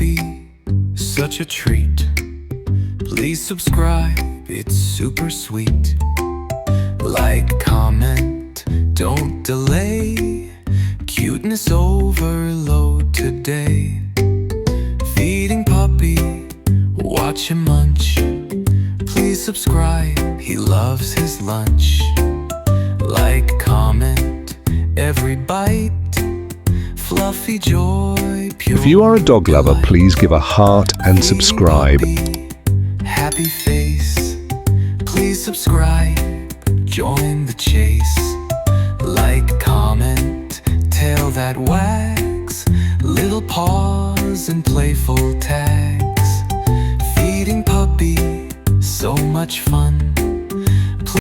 puppy, such a treat. Please subscribe, it's super sweet. Like, comment, don't delay. Cuteness overload today. Feeding puppy, watch him munch. Please subscribe, he loves his lunch. Like, comment, every bite. Fluffy joy, pure. If you are a dog lover, please give a heart and subscribe. Happy face, please subscribe. Join the chase. Like, comment, tail that wags. Little paws and playful tags. Feeding puppy, so much fun.